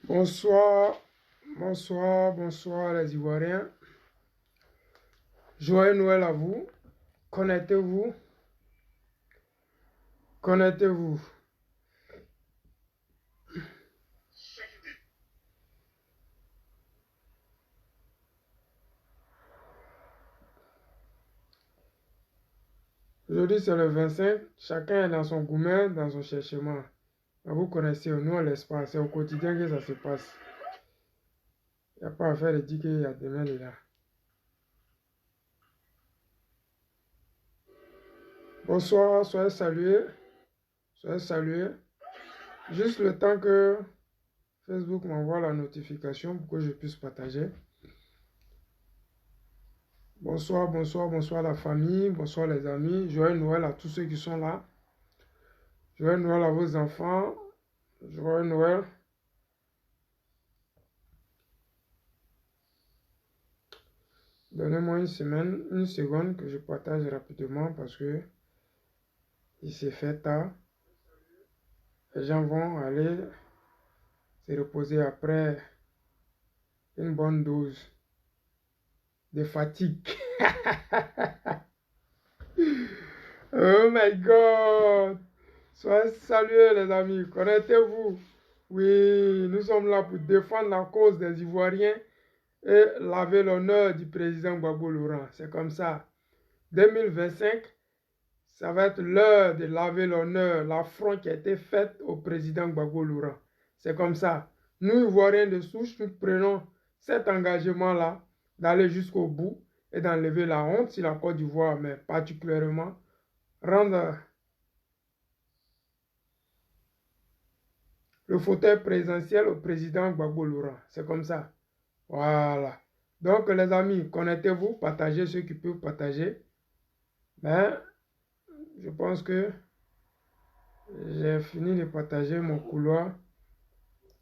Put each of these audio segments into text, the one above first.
Bonsoir, bonsoir les Ivoiriens. Joyeux Noël à vous. Connectez-vous. Connectez-vous. Aujourd'hui c'est le 25. Chacun est dans son gourmet, dans son cherchement. Vous connaissez, nous on laisse pas. C'est au quotidien que ça se passe. Il n'y a pas à faire de dire qu'il y a demain et là. Bonsoir, soyez salués. Soyez salués. Juste le temps que Facebook m'envoie la notification pour que je puisse partager. Bonsoir, bonsoir la famille, bonsoir les amis. Joyeux Noël à tous ceux qui sont là. Joyeux Noël à vos enfants. Joyeux Noël. Donnez-moi une seconde que je partage rapidement parce que il s'est fait tard. Les gens vont aller se reposer après une bonne dose de fatigue. Oh my God! Soyez salués les amis, connectez-vous. Oui, nous sommes là pour défendre la cause des Ivoiriens et laver l'honneur du président Gbagbo Laurent. C'est comme ça. 2025, ça va être l'heure de laver l'honneur, l'affront qui a été fait au président Gbagbo Laurent. C'est comme ça. Nous, Ivoiriens de souche, nous prenons cet engagement-là d'aller jusqu'au bout et d'enlever la honte sur la Côte d'Ivoire, mais particulièrement rendre le fauteuil présidentiel au président Gbagbo Laurent. C'est comme ça. Voilà. Donc, les amis, connectez-vous, partagez ceux qui peuvent partager. Mais, je pense que j'ai fini de partager mon couloir.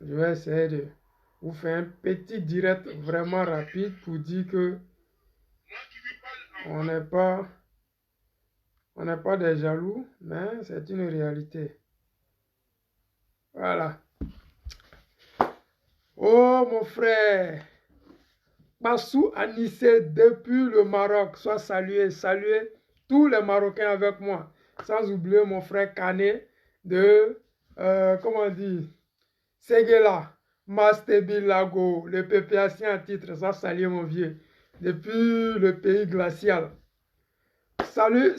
Je vais essayer de vous faire un petit direct vraiment rapide pour dire que on n'est pas des jaloux, mais c'est une réalité. Voilà. Oh mon frère, Bassou Anissé depuis le Maroc, sois salué, saluez tous les Marocains avec moi, sans oublier mon frère Kane de, comment on dit, Séguéla, Mastebilago, le PPAC en titre, ça salut mon vieux, depuis le pays glacial. Salut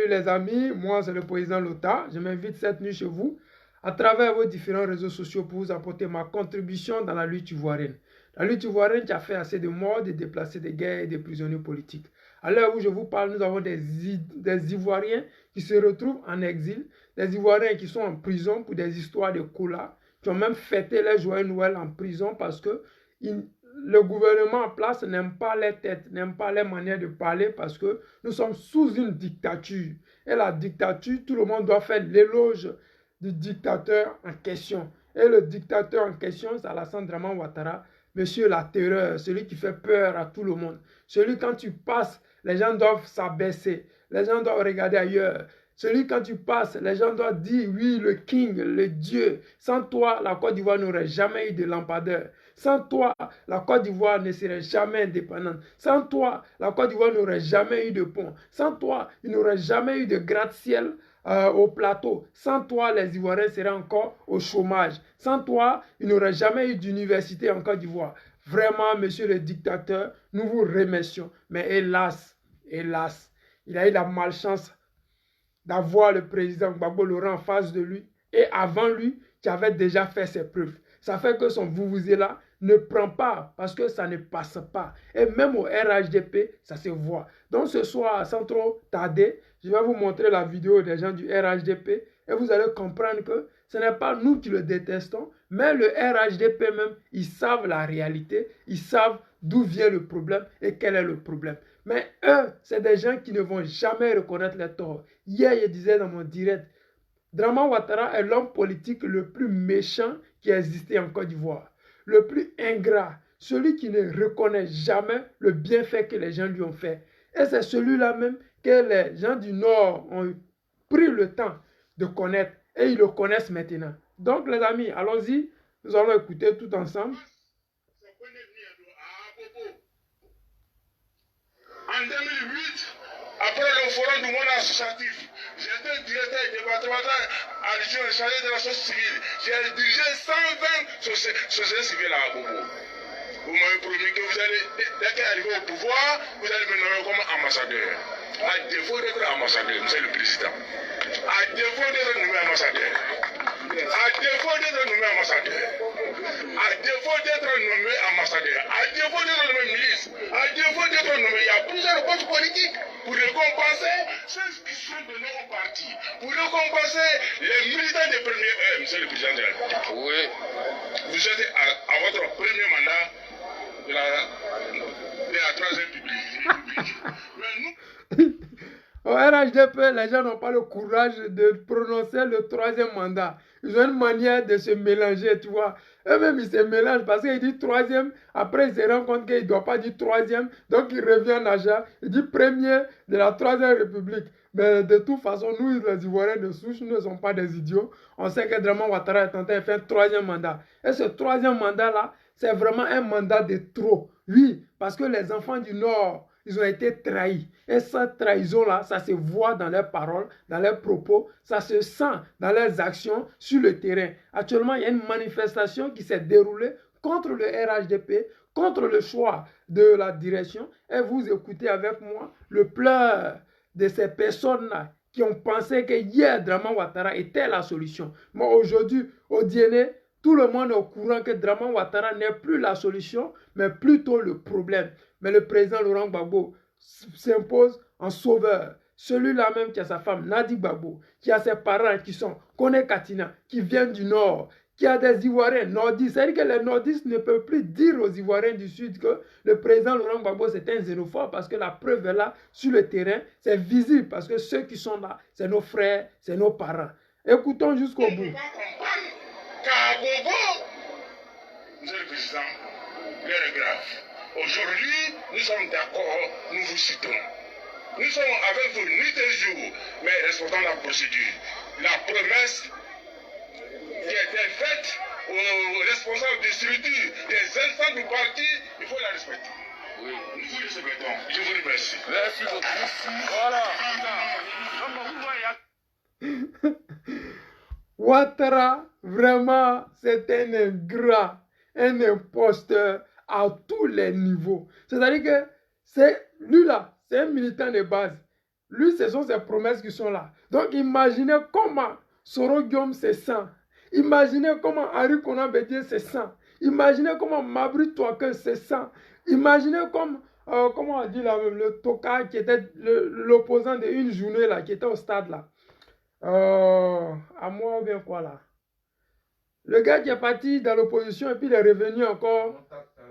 les amis, moi c'est le président Lota, je m'invite cette nuit chez vous à travers vos différents réseaux sociaux pour vous apporter ma contribution dans la lutte ivoirienne. La lutte ivoirienne qui a fait assez de morts, de déplacés de guerre et de prisonniers politiques. À l'heure où je vous parle, nous avons des Ivoiriens qui se retrouvent en exil, des Ivoiriens qui sont en prison pour des histoires de cola, qui ont même fêté les joyeux Noël en prison parce que le gouvernement en place n'aime pas les têtes, n'aime pas les manières de parler parce que nous sommes sous une dictature. Et la dictature, tout le monde doit faire l'éloge du dictateur en question. Et le dictateur en question, c'est Alassane Draman Ouattara, monsieur la terreur, celui qui fait peur à tout le monde. Celui, quand tu passes, les gens doivent s'abaisser, les gens doivent regarder ailleurs. Celui, quand tu passes, les gens doivent dire, oui, le king, le dieu. Sans toi, la Côte d'Ivoire n'aurait jamais eu de lampadaire. Sans toi, la Côte d'Ivoire ne serait jamais indépendante. Sans toi, la Côte d'Ivoire n'aurait jamais eu de pont. Sans toi, il n'aurait jamais eu de gratte-ciel au plateau. Sans toi, les Ivoiriens seraient encore au chômage. Sans toi, il n'aurait jamais eu d'université en Côte d'Ivoire. Vraiment, monsieur le dictateur, nous vous remercions. Mais hélas, hélas, il a eu la malchance d'avoir le président Gbagbo Laurent en face de lui et avant lui qui avait déjà fait ses preuves. Ça fait que son là ne prend pas parce que ça ne passe pas. Et même au RHDP, ça se voit. Donc ce soir, sans trop tarder, je vais vous montrer la vidéo des gens du RHDP et vous allez comprendre que ce n'est pas nous qui le détestons, mais le RHDP même, ils savent la réalité, ils savent d'où vient le problème et quel est le problème. Mais eux, c'est des gens qui ne vont jamais reconnaître les torts. Hier, je disais dans mon direct, Draman Ouattara est l'homme politique le plus méchant qui a existé en Côte d'Ivoire. Le plus ingrat, celui qui ne reconnaît jamais le bienfait que les gens lui ont fait. Et c'est celui-là même que les gens du Nord ont pris le temps de connaître et ils le connaissent maintenant. Donc les amis, allons-y, Nous allons écouter tout ensemble. En 2008, après le forum du monde associatif, j'étais directeur départemental adjoint chargé de la société civile. J'ai dirigé 120 sociétés civiles à Bobo. Vous m'avez promis que vous allez, dès qu'il est arrivé au pouvoir, vous allez me nommer comme ambassadeur. À défaut d'être ambassadeur, monsieur le président. À défaut d'être nommé ambassadeur. À défaut d'être nommé ambassadeur. À défaut d'être nommé ambassadeur. À défaut d'être nommé ministre. À défaut d'être nommé, il y a plusieurs postes politiques pour récompenser ceux qui sont donnés au parti. Pour récompenser les militants des premiers heures, monsieur le président de la République. Oui. Vous êtes à votre premier mandat de la troisième République. Mais nous... Au RHDP, les gens n'ont pas le courage de prononcer le troisième mandat. Ils ont une manière de se mélanger, tu vois. Eux-mêmes, ils se mélangent parce qu'ils disent troisième. Après, ils se rendent compte qu'ils ne doivent pas dire troisième. Donc, ils reviennent à Jean. Ils disent premier de la troisième République. Mais de toute façon, nous, les Ivoiriens de souche, nous ne sommes pas des idiots. On sait que Draman Ouattara est en train de faire un troisième mandat. Et ce troisième mandat-là, c'est vraiment un mandat de trop. Oui, parce que les enfants du Nord, ils ont été trahis. Et cette trahison-là, ça se voit dans leurs paroles, dans leurs propos, ça se sent dans leurs actions sur le terrain. Actuellement, il y a une manifestation qui s'est déroulée contre le RHDP, contre le choix de la direction. Et vous écoutez avec moi le pleur de ces personnes-là qui ont pensé que hier, Draman Ouattara était la solution. Mais aujourd'hui, au dîner, tout le monde est au courant que Draman Ouattara n'est plus la solution, mais plutôt le problème. Mais le président Laurent Gbagbo s'impose en sauveur. Celui-là même qui a sa femme, Nadi Gbagbo, qui a ses parents qui sont Kone Katina, qui viennent du Nord, qui a des Ivoiriens nordistes. C'est-à-dire que les nordistes ne peuvent plus dire aux Ivoiriens du Sud que le président Laurent Gbagbo c'est un xénophobe parce que la preuve est là sur le terrain. C'est visible parce que ceux qui sont là, c'est nos frères, c'est nos parents. Écoutons jusqu'au bout. Monsieur le Président, l'heure est grave. Aujourd'hui, nous sommes d'accord, nous vous citons. Nous sommes avec vous nuit et jour, mais respectons la procédure. La promesse qui a été faite aux responsables de structure, des instants du parti, il faut la respecter. Oui. Nous vous respectons. Je vous remercie. Merci beaucoup. Voilà. Ouattara, vraiment, c'est un ingrat, un imposteur à tous les niveaux. C'est-à-dire que c'est lui là, c'est un militant de base. Lui, ce sont ses promesses qui sont là. Donc, imaginez comment Soro Guillaume se sent. Imaginez comment Henri Konan Bédié se sent. Imaginez comment Mabri Touaké se sent. Imaginez comment on dit là, le Toka qui était l'opposant de une journée là, qui était au stade là. À moi ou bien quoi là. Le gars qui est parti dans l'opposition et puis il est revenu encore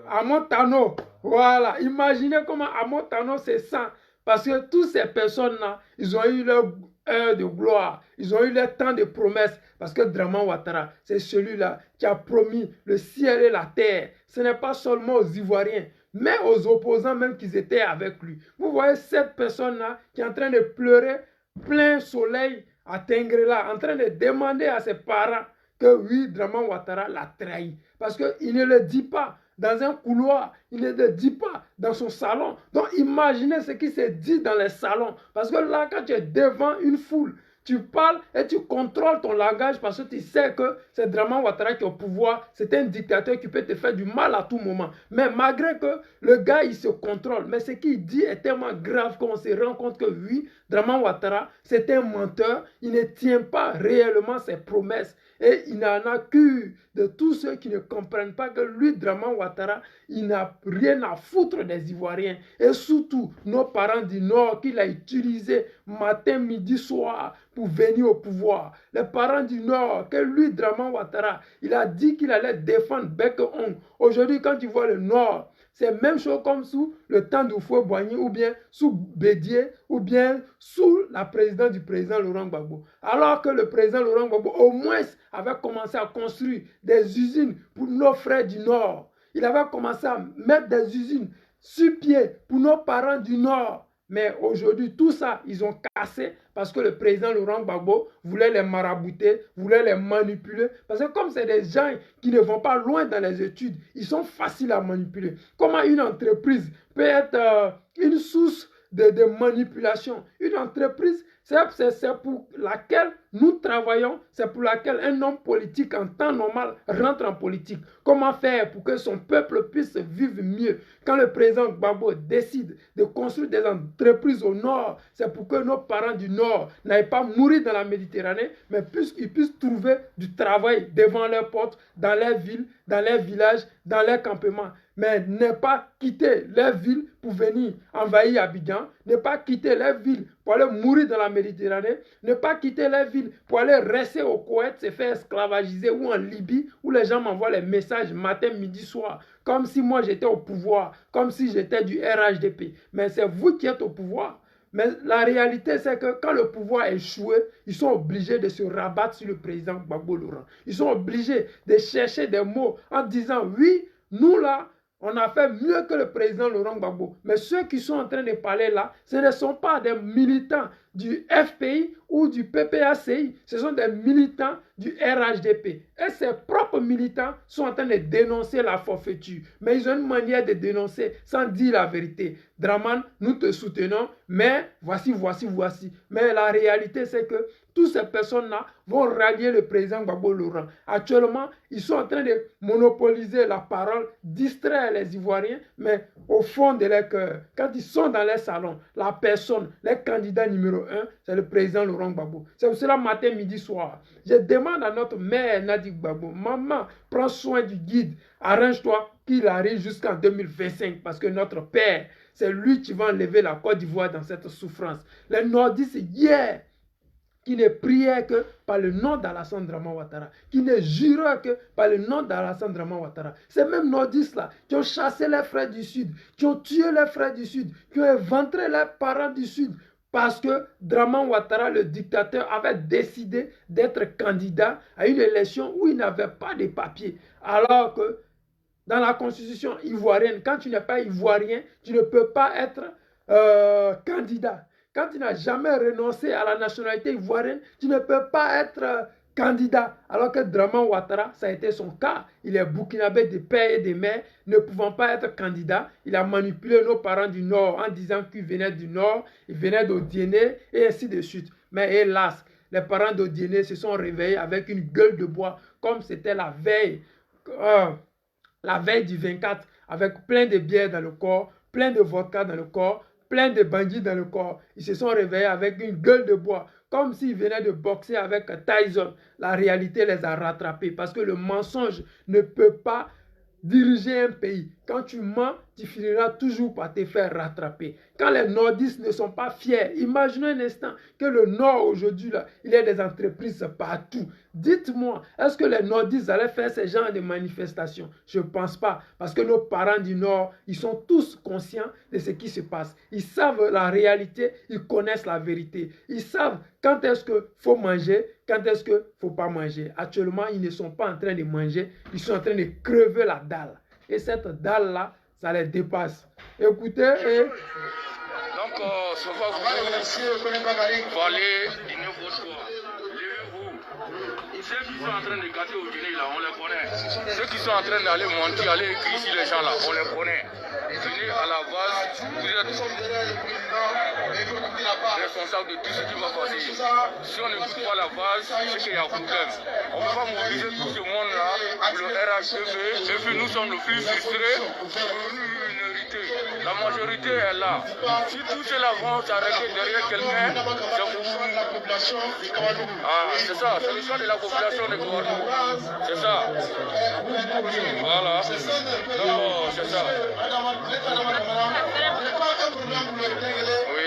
à Montano. Voilà. Imaginez comment à Montano se sent. Parce que toutes ces personnes-là, ils ont eu leur heure de gloire. Ils ont eu leur temps de promesses. Parce que Draman Ouattara, c'est celui-là qui a promis le ciel et la terre. Ce n'est pas seulement aux Ivoiriens, mais aux opposants même qui étaient avec lui. Vous voyez cette personne-là qui est en train de pleurer plein soleil à Tengrela, en train de demander à ses parents que oui, Draman Ouattara l'a trahi. Parce qu'il ne le dit pas dans un couloir, il ne le dit pas dans son salon. Donc imaginez ce qui se dit dans les salons. Parce que là, quand tu es devant une foule, tu parles et tu contrôles ton langage parce que tu sais que c'est Draman Ouattara qui est au pouvoir. C'est un dictateur qui peut te faire du mal à tout moment. Mais malgré que le gars, il se contrôle. Mais ce qu'il dit est tellement grave qu'on se rend compte que oui, Draman Ouattara, c'est un menteur. Il ne tient pas réellement ses promesses. Et il n'en a que de tous ceux qui ne comprennent pas que lui, Draman Ouattara, il n'a rien à foutre des Ivoiriens. Et surtout, nos parents du Nord qu'il a utilisé matin, midi, soir pour venir au pouvoir. Les parents du Nord, que lui, Draman Ouattara, il a dit qu'il allait défendre bec et ongle. Aujourd'hui, quand tu vois le Nord, c'est la même chose comme sous le temps d'Houphouët-Boigny ou bien sous Bédié ou bien sous la présidence du président Laurent Gbagbo. Alors que le président Laurent Gbagbo au moins avait commencé à construire des usines pour nos frères du Nord. Il avait commencé à mettre des usines sur pied pour nos parents du Nord. Mais aujourd'hui, tout ça, ils ont cassé parce que le président Laurent Gbagbo voulait les marabouter, voulait les manipuler. Parce que comme c'est des gens qui ne vont pas loin dans les études, ils sont faciles à manipuler. Comment une entreprise peut être une source de manipulation? Une entreprise, c'est pour laquelle nous travaillons, c'est pour laquelle un homme politique en temps normal rentre en politique. Comment faire pour que son peuple puisse vivre mieux? Quand le président Gbagbo décide de construire des entreprises au nord, c'est pour que nos parents du nord n'aillent pas mourir dans la Méditerranée, mais qu'ils puissent trouver du travail devant leurs portes, dans leurs villes, dans leurs villages, dans leurs campements. Mais ne pas quitter leur ville pour venir envahir Abidjan, ne pas quitter leur ville pour aller mourir dans la Méditerranée, ne pas quitter leur ville pour aller rester au Koweït, se faire esclavagiser, ou en Libye, où les gens m'envoient les messages matin, midi, soir, comme si moi j'étais au pouvoir, comme si j'étais du RHDP. Mais c'est vous qui êtes au pouvoir. Mais la réalité, c'est que quand le pouvoir est échoué, ils sont obligés de se rabattre sur le président Gbagbo Laurent. Ils sont obligés de chercher des mots en disant, oui, nous là, on a fait mieux que le président Laurent Gbagbo. Mais ceux qui sont en train de parler là, ce ne sont pas des militants du FPI ou du PPACI. Ce sont des militants du RHDP. Et ces propres militants sont en train de dénoncer la forfaiture. Mais ils ont une manière de dénoncer sans dire la vérité. Draman, nous te soutenons, mais voici. Mais la réalité, c'est que toutes ces personnes-là vont rallier le président Gbagbo Laurent. Actuellement, ils sont en train de monopoliser la parole, distraire les Ivoiriens, mais au fond de leur cœur, quand ils sont dans les salons, la personne, les candidats numéro 1, c'est le président Laurent Gbagbo. C'est pour cela, matin, midi, soir, je demande à notre mère Nadi Gbagbo, maman, prends soin du guide, arrange-toi qu'il arrive jusqu'en 2025, parce que notre père, c'est lui qui va enlever la Côte d'Ivoire dans cette souffrance. Les nordistes, hier, qui ne priait que par le nom d'Alassane Draman Ouattara, qui ne jurait que par le nom d'Alassane Draman Ouattara. Ces mêmes nordistes-là qui ont chassé les frères du Sud, qui ont tué les frères du Sud, qui ont éventré les parents du Sud, parce que Draman Ouattara, le dictateur, avait décidé d'être candidat à une élection où il n'avait pas de papier. Alors que dans la constitution ivoirienne, quand tu n'es pas ivoirien, tu ne peux pas être candidat. Quand tu n'as jamais renoncé à la nationalité ivoirienne, tu ne peux pas être candidat. Alors que Draman Ouattara, ça a été son cas. Il est burkinabé de père et de mère, ne pouvant pas être candidat. Il a manipulé nos parents du Nord en disant qu'il venait du Nord, il venait d'Odiéné et ainsi de suite. Mais hélas, les parents d'Odiéné se sont réveillés avec une gueule de bois, comme c'était la veille du 24, avec plein de bière dans le corps, plein de vodka dans le corps, plein de bandits dans le corps. Ils se sont réveillés avec une gueule de bois, comme s'ils venaient de boxer avec Tyson. La réalité les a rattrapés parce que le mensonge ne peut pas diriger un pays. Quand tu mens, tu finiras toujours par te faire rattraper. Quand les nordistes ne sont pas fiers, imaginez un instant que le Nord aujourd'hui, il y a des entreprises partout. Dites-moi, est-ce que les nordistes allaient faire ce genre de manifestations? Je ne pense pas, parce que nos parents du Nord, ils sont tous conscients de ce qui se passe. Ils savent la réalité, ils connaissent la vérité. Ils savent quand est-ce qu'il faut manger, quand est-ce qu'il ne faut pas manger. Actuellement, ils ne sont pas en train de manger, ils sont en train de crever la dalle. Et cette dalle-là, ça les dépasse. Écoutez, Donc, ce soir, vous allez dîner votre soir. Levez-vous. Ceux qui sont en train de gâter au dîner, là, on les connaît. Ceux qui sont en train d'aller mentir, aller écrire sur les gens, là, on les connaît. Venez à la base, vous êtes responsable de tout ce qui va passer. Si on n'écoute pas la base, c'est qu'il y a un problème. On ne peut pas mobiliser tout ce monde-là pour le RHDP. Et puis nous sommes le plus frustrés pour une minorité. La majorité est là. Si tous ceux-là vont s'arrêter derrière quelqu'un, c'est pour vous. Ah, c'est ça, c'est le choix de la population de Kouadou. C'est ça. Voilà. Non, c'est ça. Oui.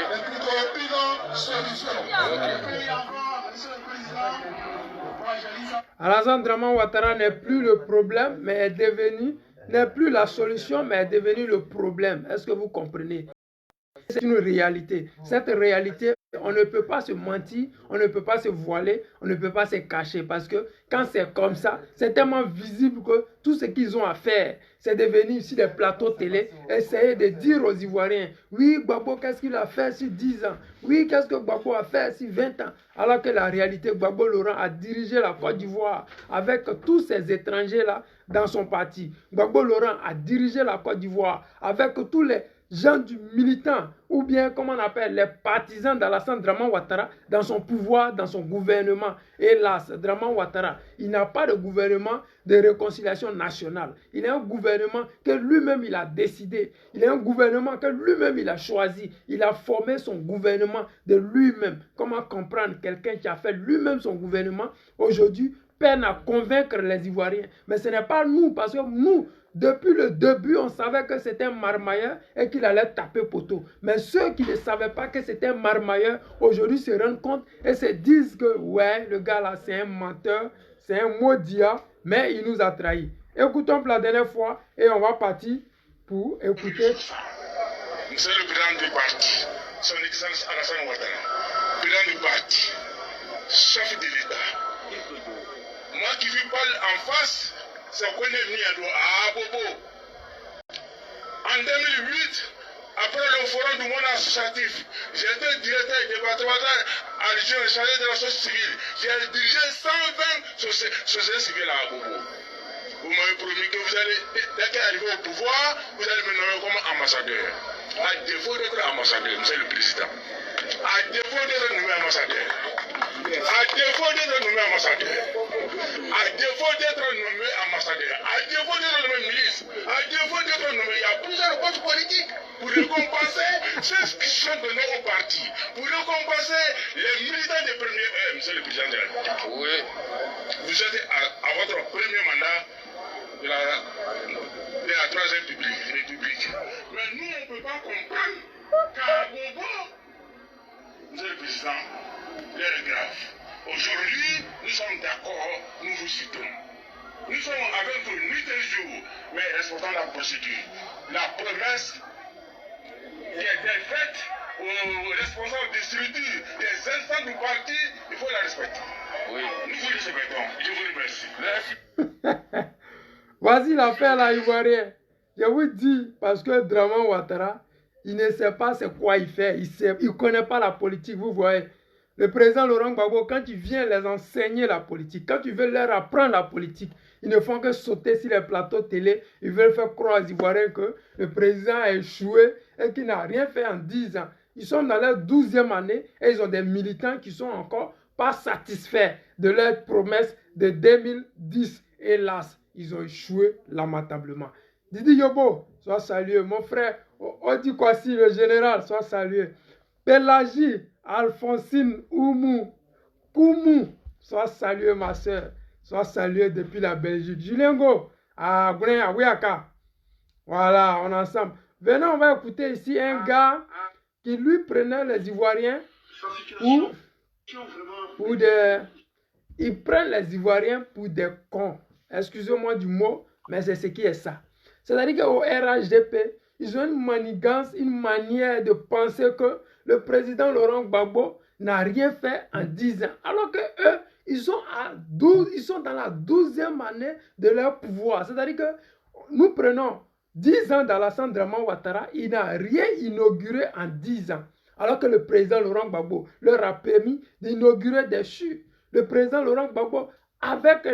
Alassane Draman Ouattara n'est plus le problème, mais est devenu, n'est plus la solution, mais est devenu le problème. Est-ce que vous comprenez? C'est une réalité. Cette réalité On ne peut pas se mentir, on ne peut pas se voiler, on ne peut pas se cacher. Parce que quand c'est comme ça, c'est tellement visible que tout ce qu'ils ont à faire, c'est de venir sur des plateaux télé, essayer de dire aux Ivoiriens, oui, Gbagbo, qu'est-ce qu'il a fait sur 10 ans? Oui, qu'est-ce que Gbagbo a fait sur 20 ans? Alors que la réalité, Gbagbo Laurent a dirigé la Côte d'Ivoire avec tous ces étrangers-là dans son parti. Gbagbo Laurent a dirigé la Côte d'Ivoire avec tous les gens du militant, ou bien, comment on appelle, les partisans d'Alassane Draman Ouattara dans son pouvoir, dans son gouvernement. Hélas, Draman Ouattara, il n'a pas de gouvernement de réconciliation nationale. Il est un gouvernement que lui-même il a décidé. Il est un gouvernement que lui-même il a choisi. Il a formé son gouvernement de lui-même. Comment comprendre quelqu'un qui a fait lui-même son gouvernement aujourd'hui peine à convaincre les Ivoiriens. Mais ce n'est pas nous, parce que nous, depuis le début, on savait que c'était un marmailleur et qu'il allait taper poteau. Mais ceux qui ne savaient pas que c'était un marmailleur, aujourd'hui se rendent compte et se disent que, ouais, le gars là, c'est un menteur, c'est un maudit, mais il nous a trahis. Écoutons pour la dernière fois et on va partir pour écouter. C'est le président du parti, son excellence Alassane Ouattara, président du parti, chef de l'État. Moi qui lui parle en face, c'est qu'on est venu à Bobo. En 2008, après le forum du monde associatif, j'étais directeur départemental adjoint chargé de la société civile. J'ai dirigé 120 sociétés civiles à Bobo. Vous m'avez promis que vous allez, dès qu'arrivé au pouvoir, vous allez me nommer comme ambassadeur. À défaut d'être ambassadeur, monsieur le président. À défaut d'être nommé ambassadeur. À défaut d'être nommé ambassadeur. À défaut d'être nommé ambassadeur. À défaut d'être nommé ministre. À défaut d'être nommé, il y a plusieurs postes politiques pour récompenser ceux qui sont donnés au parti. Pour récompenser les militants des premiers monsieur le président de la République. Oui. Vous êtes à votre premier mandat de la troisième République. Mais nous, on ne peut pas comprendre qu'à Bobo, monsieur le président, l'heure est grave. Aujourd'hui, nous sommes d'accord, nous vous citons. Nous sommes avec vous nuit et jour, mais respectant la procédure. La promesse qui a été faite aux responsables des structures, des instants du parti, il faut la respecter. Oui. Nous vous respectons. Je vous remercie. Merci. Voici l'affaire là, Ivoirien. Je vous dis, parce que Draman Ouattara, il ne sait pas c'est quoi il fait. Il ne connaît pas la politique, vous voyez. Le président Laurent Gbagbo, quand tu viens les enseigner la politique, quand tu veux leur apprendre la politique, ils ne font que sauter sur les plateaux télé. Ils veulent faire croire aux Ivoiriens que le président a échoué et qu'il n'a rien fait en 10 ans. Ils sont dans leur 12e année et ils ont des militants qui sont encore pas satisfaits de leurs promesses de 2010. Hélas, ils ont échoué lamentablement. Didi Yobo, sois salué. Mon frère, Odi Kwasi, le général, sois salué. Pélagie, Alphonsine Oumou, Koumou, sois salué ma soeur. Sois salué depuis la Belgique. Juliengo, à Gouin, à Ouiaka. Voilà, on est ensemble. Venez, on va écouter ici un gars qui lui prenait les Ivoiriens pour des... Ils prennent les Ivoiriens pour des cons. Excusez-moi du mot, mais c'est ce qui est ça. C'est-à-dire qu'au RHDP, ils ont une manigance, une manière de penser que le président Laurent Gbagbo n'a rien fait en 10 ans. Alors que eux, ils sont dans la 12e année de leur pouvoir. C'est-à-dire que nous prenons 10 ans d'Alassane Draman Ouattara, il n'a rien inauguré en 10 ans. Alors que le président Laurent Gbagbo leur a permis d'inaugurer des chutes. Le président Laurent Gbagbo, avec,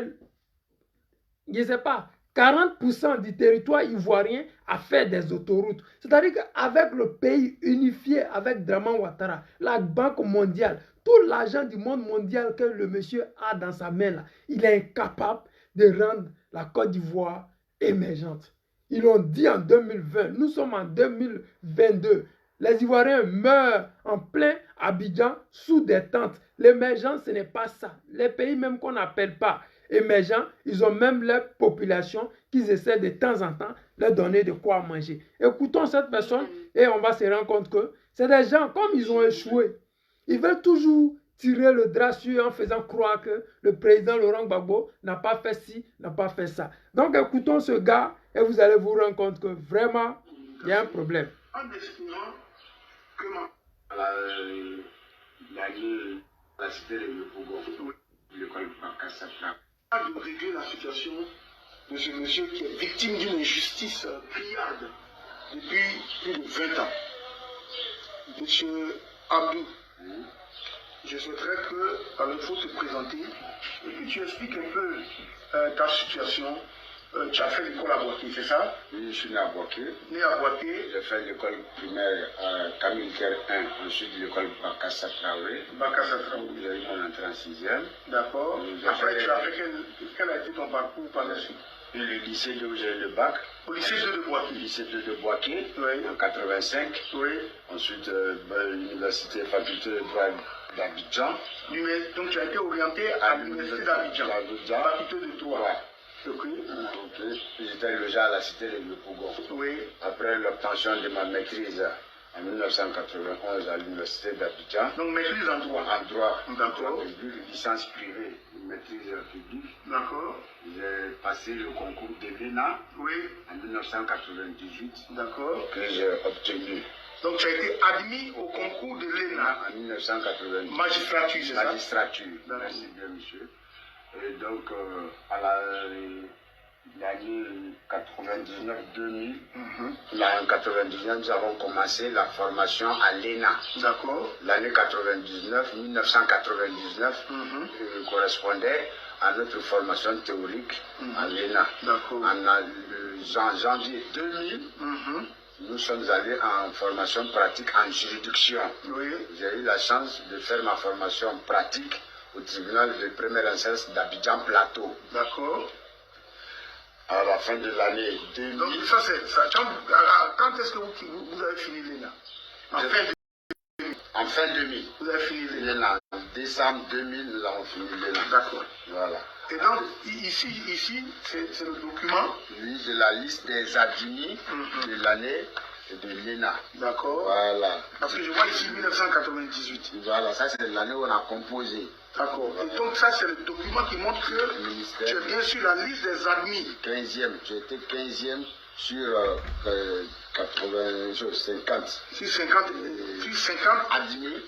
je ne sais pas, 40% du territoire ivoirien a fait des autoroutes. C'est-à-dire qu'avec le pays unifié, avec Draman Ouattara, la Banque mondiale, tout l'argent du monde mondial que le monsieur a dans sa main, là, il est incapable de rendre la Côte d'Ivoire émergente. Ils l'ont dit en 2020, nous sommes en 2022. Les Ivoiriens meurent en plein Abidjan sous des tentes. L'émergence, ce n'est pas ça. Les pays même qu'on n'appelle pas émergents, ils ont même leur population qu'ils essaient de temps en temps leur donner de quoi manger. Écoutons cette personne et on va se rendre compte que c'est des gens, comme ils ont échoué, ils veulent toujours tirer le drap sur eux en faisant croire que le président Laurent Gbagbo n'a pas fait ci, n'a pas fait ça. Donc écoutons ce gars et vous allez vous rendre compte que vraiment, il y a un problème. En décidant que l'année à la cité de Yopougon, l'école Bakasatra. De régler la situation de ce monsieur qui est victime d'une injustice criarde depuis plus de 20 ans. Monsieur Abdou, je souhaiterais que, il faut te présenter et que tu expliques un peu ta situation. Tu as fait l'école à Boaké, c'est ça? Oui, je suis né à Boaké. Né à Boaké. J'ai fait l'école primaire à Kamilker 1, ensuite l'école Bakassa Traoré. Bakassa Traoré. J'ai eu mon entrée en 6e. D'accord. Après, tu as fait quel a été ton parcours par la suite? Et le lycée où j'ai eu le bac. Au lycée 2 de Boaké. Lycée 2 de Boaké, oui. En 85. Oui. Ensuite, l'université faculté de droit d'Abidjan. Donc tu as été orienté à l'université d'Abidjan. Faculté de droit. Ouais. Ok. J'étais logé à la cité de Yopougon. Oui. Après l'obtention de ma maîtrise en 1991 à l'université d'Abidjan. Donc maîtrise en droit. En droit. D'accord. Licence privée, maîtrise publique. D'accord. J'ai passé le concours de l'ENA. Oui. En 1998. D'accord. Que j'ai obtenu. Donc tu as été admis au concours de l'ENA. En 1998. Magistrature, c'est ça? Magistrature. Merci bien, monsieur. Et donc, à l'année 99-2000, là en 99, nous avons commencé la formation à l'ENA. D'accord. L'année 1999 correspondait à notre formation théorique à l'ENA. D'accord. En janvier 2000, nous sommes allés en formation pratique en juridiction. Oui. J'ai eu la chance de faire ma formation pratique au tribunal de première instance d'Abidjan Plateau. D'accord. À la fin de l'année 2000. Donc ça c'est ça. Quand est-ce que vous avez fini l'ENA? En fin 2000. Vous avez fini l'ENA. En décembre 2000, nous avons fini l'ENA. D'accord. Voilà. Et donc, ici c'est le document? Oui, c'est la liste des admis de l'année de l'ENA. D'accord. Voilà. Parce que je vois ici 1998. Voilà, ça c'est l'année où on a composé. D'accord. Et donc ça c'est le document qui montre que tu es bien sur la liste des admis. 15e, j'ai été 15e sur 50. Sur 50 admis.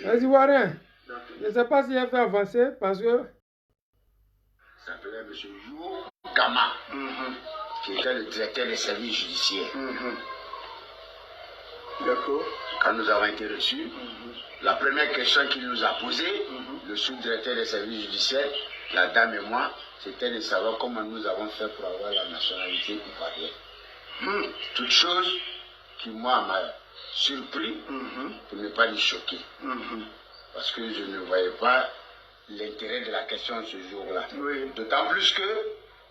Vas-y, Warren. Je ne sais pas si elle fait avancer parce que. Ça s'appelait M. You Gama, qui était le directeur des services judiciaires. D'accord. Quand nous avons été reçus, la première question qu'il nous a posée, le sous-directeur des services judiciaires, la dame et moi, c'était de savoir comment nous avons fait pour avoir la nationalité ivoirienne. Toute chose qui, moi, m'a surpris, pour ne pas dire choqué. Parce que je ne voyais pas l'intérêt de la question ce jour-là. Oui. D'autant plus que,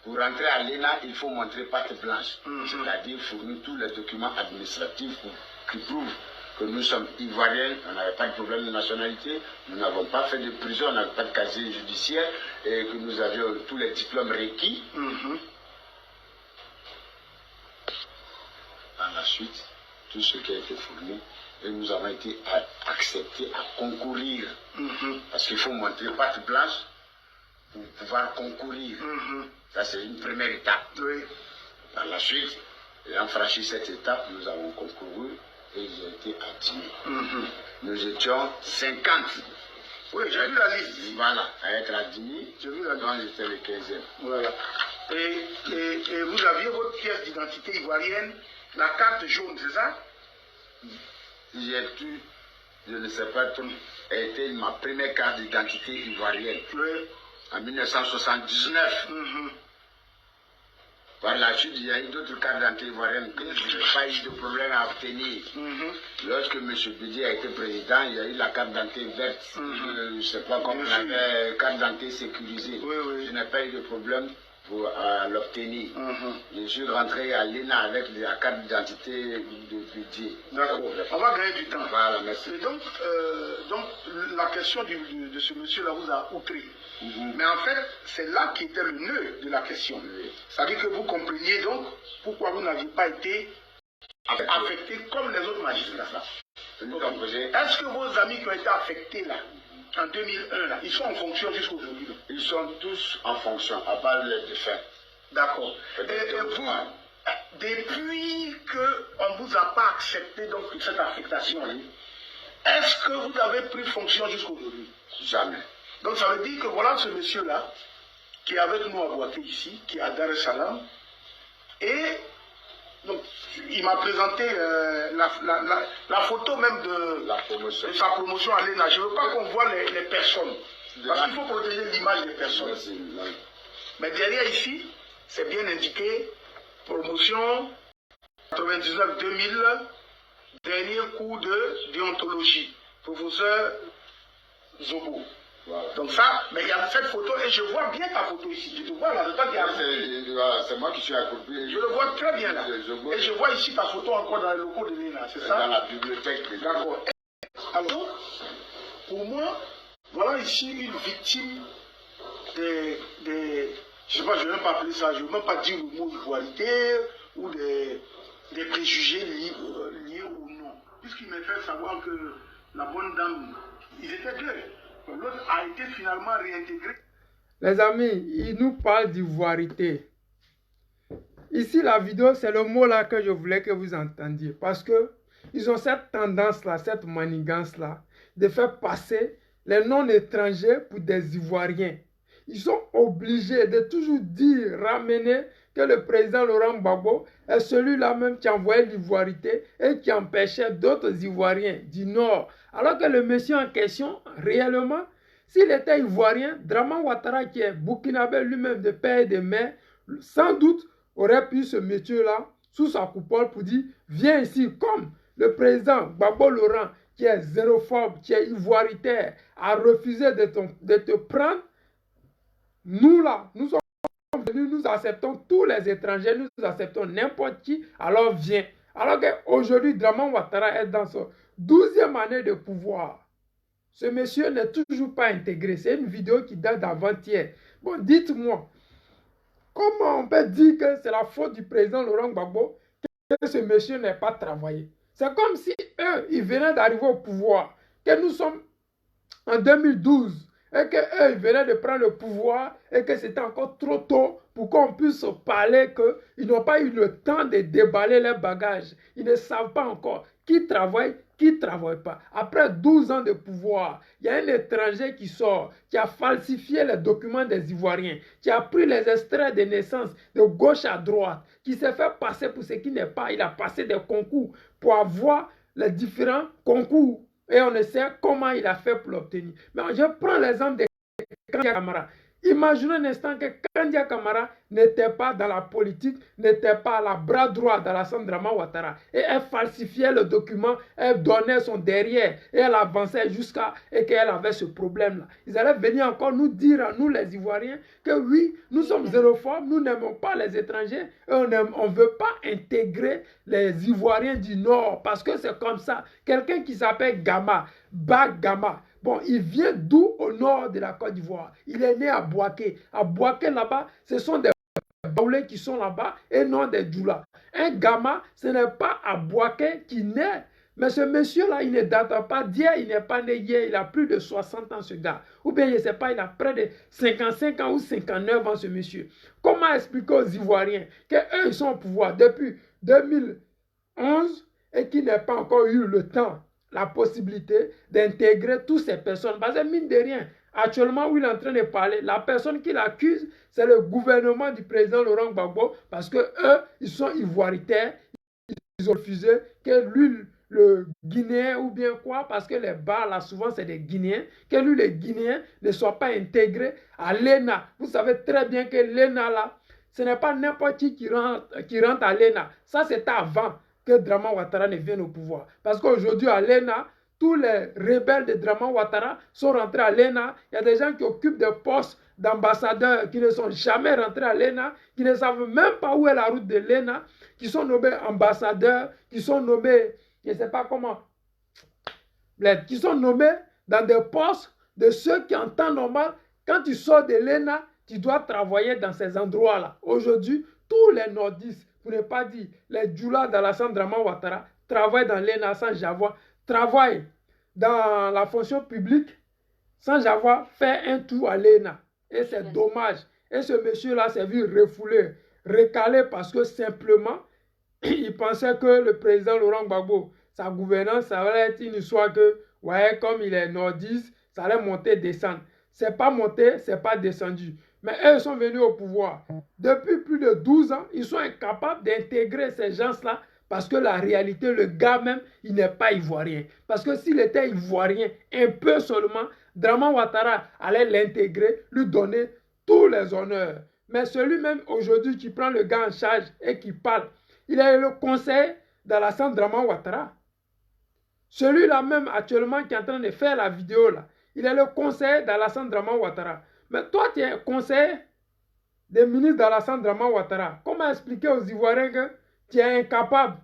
pour rentrer à l'ENA, il faut montrer patte blanche, c'est-à-dire fournir tous les documents administratifs qui prouvent que nous sommes ivoiriens, on n'avait pas de problème de nationalité, nous n'avons pas fait de prison, on n'avait pas de casier judiciaire, et que nous avions tous les diplômes requis. Par la suite, tout ce qui a été fourni, et nous avons été acceptés à concourir. Parce qu'il faut montrer patte blanche pour pouvoir concourir. Ça, c'est une première étape. Oui. Par la suite, ayant franchi cette étape, nous avons concouru et j'ai été admis. Nous étions 50. Oui, j'ai vu la liste. Voilà, à être admis. J'ai vu la liste. Donc, j'étais le 15e. Voilà. Et vous aviez votre pièce d'identité ivoirienne, la carte jaune, c'est ça? J'ai pu, je ne sais pas trop, été ma première carte d'identité ivoirienne. Oui. En 1979. Par la suite, il y a eu d'autres cartes d'identité ivoiriennes que je n'ai pas eu de problème à obtenir. Lorsque M. Bédier a été président, il y a eu la carte d'identité verte. Je ne sais pas comment on avait carte d'identité sécurisée. Je n'ai pas eu de problème pour l'obtenir. Je suis rentré à l'ENA avec la carte d'identité de Bédier. D'accord. On va gagner du temps. Voilà, merci. Et donc la question de ce monsieur-là vous a outré. Mais en fait, c'est là qui était le nœud de la question. C'est-à-dire que vous compreniez donc pourquoi vous n'aviez pas été affecté comme les autres magistrats. Est-ce que vos amis qui ont été affectés là, en 2001, là, ils sont en fonction jusqu'aujourd'hui? Ils sont tous en fonction, à part les défunts. D'accord. Et vous, depuis qu'on ne vous a pas accepté donc, cette affectation, Est-ce que vous avez pris fonction jusqu'aujourd'hui? Jamais. Donc ça veut dire que voilà ce monsieur-là, qui est avec nous à Bouaké ici, qui est à Dar es Salaam, et donc il m'a présenté la photo même de sa promotion à l'ENA. Je ne veux pas qu'on voit les personnes, parce qu'il faut protéger l'image des personnes. Mais derrière ici, c'est bien indiqué, promotion 99-2000, dernier cours de déontologie, professeur Zobo. Voilà. Donc ça, mais il y a cette photo et je vois bien ta photo ici. Je te vois là, c'est moi qui suis accroupi. Je le vois très bien là. Et je vois ici ta photo encore dans les locaux de l'ENA, c'est ça? Dans la bibliothèque. D'accord. Alors, pour moi, voilà ici une victime des je ne sais pas, je ne vais même pas appeler ça, je ne vais même pas dire le mot ivoirité ou des préjugés liés au nom. Puisqu'il m'a fait savoir que la bonne dame, ils étaient deux. L'autre a été finalement réintégré. Les amis, il nous parle d'ivoirité. Ici, la vidéo, c'est le mot là que je voulais que vous entendiez. Parce que ils ont cette tendance-là, cette manigance-là, de faire passer les non-étrangers pour des Ivoiriens. Ils sont obligés de toujours dire, ramener que le président Laurent Gbagbo est celui-là même qui envoyait l'ivoirité et qui empêchait d'autres Ivoiriens du Nord. Alors que le monsieur en question, réellement, s'il était Ivoirien, Draman Ouattara, qui est burkinabé lui-même de père et de mère, sans doute aurait pu ce monsieur-là, sous sa coupole, pour dire, viens ici, comme le président Gbagbo Laurent, qui est xénophobe, qui est ivoiritaire, a refusé de te prendre. Nous là, nous sommes venus, nous acceptons tous les étrangers, nous acceptons n'importe qui, alors viens. Alors qu'aujourd'hui, Draman Ouattara est dans sa 12e année de pouvoir. Ce monsieur n'est toujours pas intégré. C'est une vidéo qui date d'avant-hier. Bon, dites-moi, comment on peut dire que c'est la faute du président Laurent Gbagbo que ce monsieur n'ait pas travaillé? C'est comme si eux, ils venaient d'arriver au pouvoir, que nous sommes en 2012. Et qu'eux, ils venaient de prendre le pouvoir et que c'était encore trop tôt pour qu'on puisse parler qu'ils n'ont pas eu le temps de déballer leurs bagages. Ils ne savent pas encore qui travaille, qui ne travaille pas. Après 12 ans de pouvoir, il y a un étranger qui sort, qui a falsifié les documents des Ivoiriens, qui a pris les extraits de naissance de gauche à droite, qui s'est fait passer pour ce qui n'est pas. Il a passé des concours pour avoir les différents concours. Et on ne sait comment il a fait pour l'obtenir. Mais je prends l'exemple de Kandia Camara. Imaginez un instant que Kandia Camara n'était pas dans la politique, n'était pas à la bras droit d'Alassane Draman Ouattara. Et elle falsifiait le document, elle donnait son derrière, et elle avançait jusqu'à et qu'elle avait ce problème-là. Ils allaient venir encore nous dire à nous les Ivoiriens que oui, nous sommes xénophobes, nous n'aimons pas les étrangers, et on ne veut pas intégrer les Ivoiriens du Nord, parce que c'est comme ça. Quelqu'un qui s'appelle Gama, Bagama, bon, il vient d'où au nord de la Côte d'Ivoire? Il est né à Bouaké. À Bouaké, là-bas, ce sont des Baoulés qui sont là-bas et non des Djoula. Un Gama, ce n'est pas à Bouaké qui naît. Mais ce monsieur-là, il ne date pas d'hier, il n'est pas né hier, il a plus de 60 ans, ce gars. Ou bien, je ne sais pas, il a près de 55 ans ou 59 ans, ce monsieur. Comment expliquer aux Ivoiriens qu'eux, ils sont au pouvoir depuis 2011 et qu'ils n'aient pas encore eu le temps, la possibilité d'intégrer toutes ces personnes? Parce que mine de rien, actuellement où il est en train de parler, la personne qui l'accuse, c'est le gouvernement du président Laurent Gbagbo, parce que eux, ils sont ivoiritaires, ils ont refusé que lui, le Guinéen ou bien quoi, parce que les bars là souvent c'est des Guinéens, que lui les Guinéens ne soient pas intégrés à l'ENA. Vous savez très bien que l'ENA là, ce n'est pas n'importe qui rentre à l'ENA. Ça c'était avant que Draman Ouattara ne vienne au pouvoir. Parce qu'aujourd'hui à l'ENA, tous les rebelles de Draman Ouattara sont rentrés à l'ENA. Il y a des gens qui occupent des postes d'ambassadeurs qui ne sont jamais rentrés à l'ENA, qui ne savent même pas où est la route de l'ENA, qui sont nommés ambassadeurs, qui sont nommés, je ne sais pas comment, qui sont nommés dans des postes de ceux qui en temps normal, quand tu sors de l'ENA, tu dois travailler dans ces endroits-là. Aujourd'hui, tous les nordistes, pour ne pas dire les Djoula d'Alassane Draman Ouattara, travaillent dans l'ENA sans avoir travaillent dans la fonction publique sans avoir fait un tour à l'ENA. Et c'est dommage. Et ce monsieur-là s'est vu refoulé, recalé parce que simplement, il pensait que le président Laurent Gbagbo, sa gouvernance, ça allait être une histoire que, Ouais, comme il est nordiste, ça allait monter, descendre. C'est pas monté, c'est pas descendu. Mais eux sont venus au pouvoir. Depuis plus de 12 ans, ils sont incapables d'intégrer ces gens-là parce que la réalité, le gars même, il n'est pas ivoirien. Parce que s'il était ivoirien, un peu seulement, Draman Ouattara allait l'intégrer, lui donner tous les honneurs. Mais celui-même aujourd'hui qui prend le gars en charge et qui parle, il est le conseiller d'Alassane Draman Ouattara. Celui-là même actuellement qui est en train de faire la vidéo là, il est le conseiller d'Alassane Draman Ouattara. Mais toi, tu es conseiller des ministres d'Alassane Draman Ouattara. Comment expliquer aux Ivoiriens que tu es incapable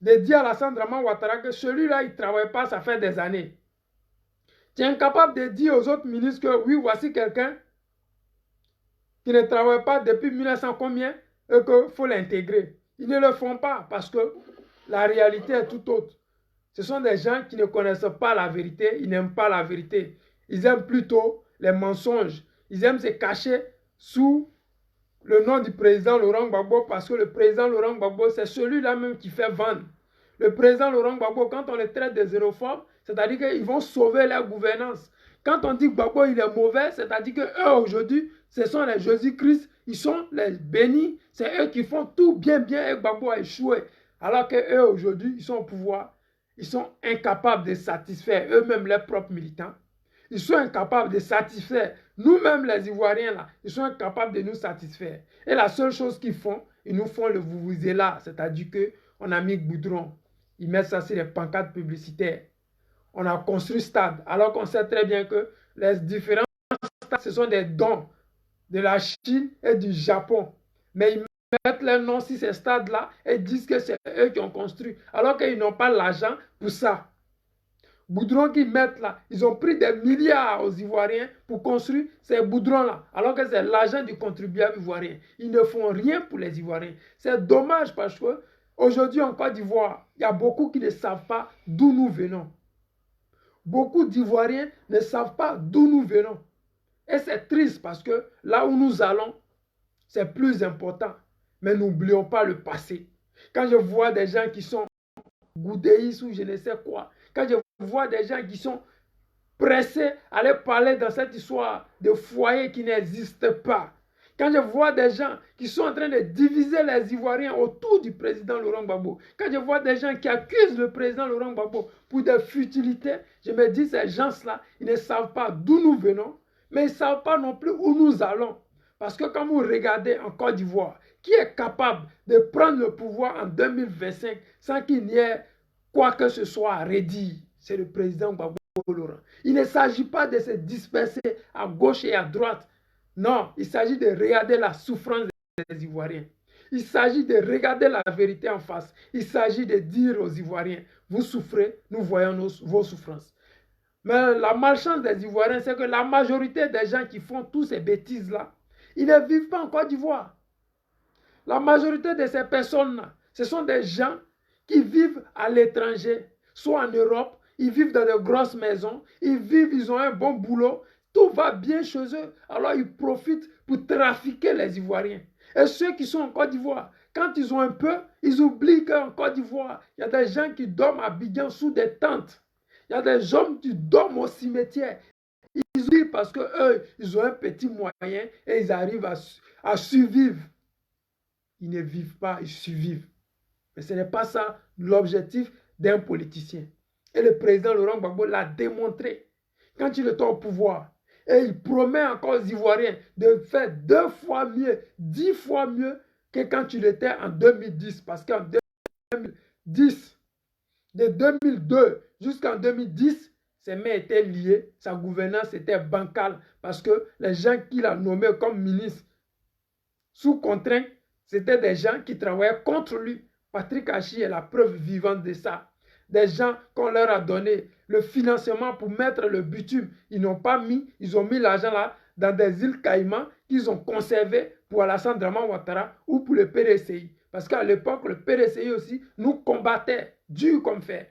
de dire à Alassane Draman Ouattara que celui-là, il ne travaille pas, ça fait des années. Tu es incapable de dire aux autres ministres que oui, voici quelqu'un qui ne travaille pas depuis 1900 combien et qu'il faut l'intégrer. Ils ne le font pas parce que la réalité est tout autre. Ce sont des gens qui ne connaissent pas la vérité, ils n'aiment pas la vérité. Ils aiment plutôt les mensonges. Ils aiment se cacher sous le nom du président Laurent Gbagbo parce que le président Laurent Gbagbo, c'est celui-là même qui fait vendre. Le président Laurent Gbagbo, quand on les traite des xénophobes, c'est-à-dire qu'ils vont sauver leur gouvernance. Quand on dit que Gbagbo il est mauvais, c'est-à-dire qu'eux aujourd'hui, ce sont les Jésus-Christ, ils sont les bénis, c'est eux qui font tout bien et Gbagbo a échoué. Alors qu'eux aujourd'hui, ils sont au pouvoir. Ils sont incapables de satisfaire eux-mêmes leurs propres militants. Ils sont incapables de satisfaire nous-mêmes les Ivoiriens là. Ils sont incapables de nous satisfaire. Et la seule chose qu'ils font, ils nous font le vuvuzela, c'est-à-dire qu'on a mis goudron. Ils mettent ça sur les pancartes publicitaires. On a construit stade, alors qu'on sait très bien que les différents stades, ce sont des dons de la Chine et du Japon. Mais ils mettent leur nom sur ces stades-là et disent que c'est eux qui ont construit, alors qu'ils n'ont pas l'argent pour ça. Goudron qu'ils mettent là, ils ont pris des milliards aux Ivoiriens pour construire ces goudrons-là, alors que c'est l'argent du contribuable ivoirien. Ils ne font rien pour les Ivoiriens. C'est dommage parce que aujourd'hui en Côte d'Ivoire, il y a beaucoup qui ne savent pas d'où nous venons. Beaucoup d'Ivoiriens ne savent pas d'où nous venons. Et c'est triste parce que là où nous allons, c'est plus important. Mais n'oublions pas le passé. Quand je vois des gens qui sont goudéistes ou je ne sais quoi, quand je vois des gens qui sont pressés à aller parler dans cette histoire de foyer qui n'existe pas, quand je vois des gens qui sont en train de diviser les Ivoiriens autour du président Laurent Gbagbo, quand je vois des gens qui accusent le président Laurent Gbagbo pour des futilités, je me dis ces gens-là, ils ne savent pas d'où nous venons, mais ils ne savent pas non plus où nous allons. Parce que quand vous regardez en Côte d'Ivoire, qui est capable de prendre le pouvoir en 2025 sans qu'il n'y ait quoi que ce soit à redire? C'est le président Gbagbo Laurent. Il ne s'agit pas de se disperser à gauche et à droite. Non, il s'agit de regarder la souffrance des Ivoiriens. Il s'agit de regarder la vérité en face. Il s'agit de dire aux Ivoiriens, vous souffrez, nous voyons vos souffrances. Mais la malchance des Ivoiriens, c'est que la majorité des gens qui font toutes ces bêtises-là, ils ne vivent pas en Côte d'Ivoire. La majorité de ces personnes-là, ce sont des gens qui vivent à l'étranger, soit en Europe, ils vivent dans de grosses maisons, ils ont un bon boulot, tout va bien chez eux. Alors ils profitent pour trafiquer les Ivoiriens. Et ceux qui sont en Côte d'Ivoire, quand ils ont un peu, ils oublient qu'en Côte d'Ivoire, il y a des gens qui dorment à Abidjan sous des tentes. Il y a des hommes qui dorment au cimetière. Ils oublient parce qu'eux, ils ont un petit moyen et ils arrivent à survivre. Ils ne vivent pas, ils survivent. Mais ce n'est pas ça l'objectif d'un politicien. Et le président Laurent Gbagbo l'a démontré. Quand il était au pouvoir, et il promet encore aux Ivoiriens de faire 2 fois mieux, 10 fois mieux que quand il était en 2010. Parce qu'en 2010, de 2002 jusqu'en 2010, ses mains étaient liées, sa gouvernance était bancale parce que les gens qu'il a nommés comme ministres sous contrainte, c'était des gens qui travaillaient contre lui. Patrick Hachi est la preuve vivante de ça. Des gens qu'on leur a donné le financement pour mettre le bitume, ils n'ont pas mis, ils ont mis l'argent là dans des îles Caïmans qu'ils ont conservé pour Alassane Draman Ouattara ou pour le PDCI. Parce qu'à l'époque, le PDCI aussi nous combattait dur comme fer.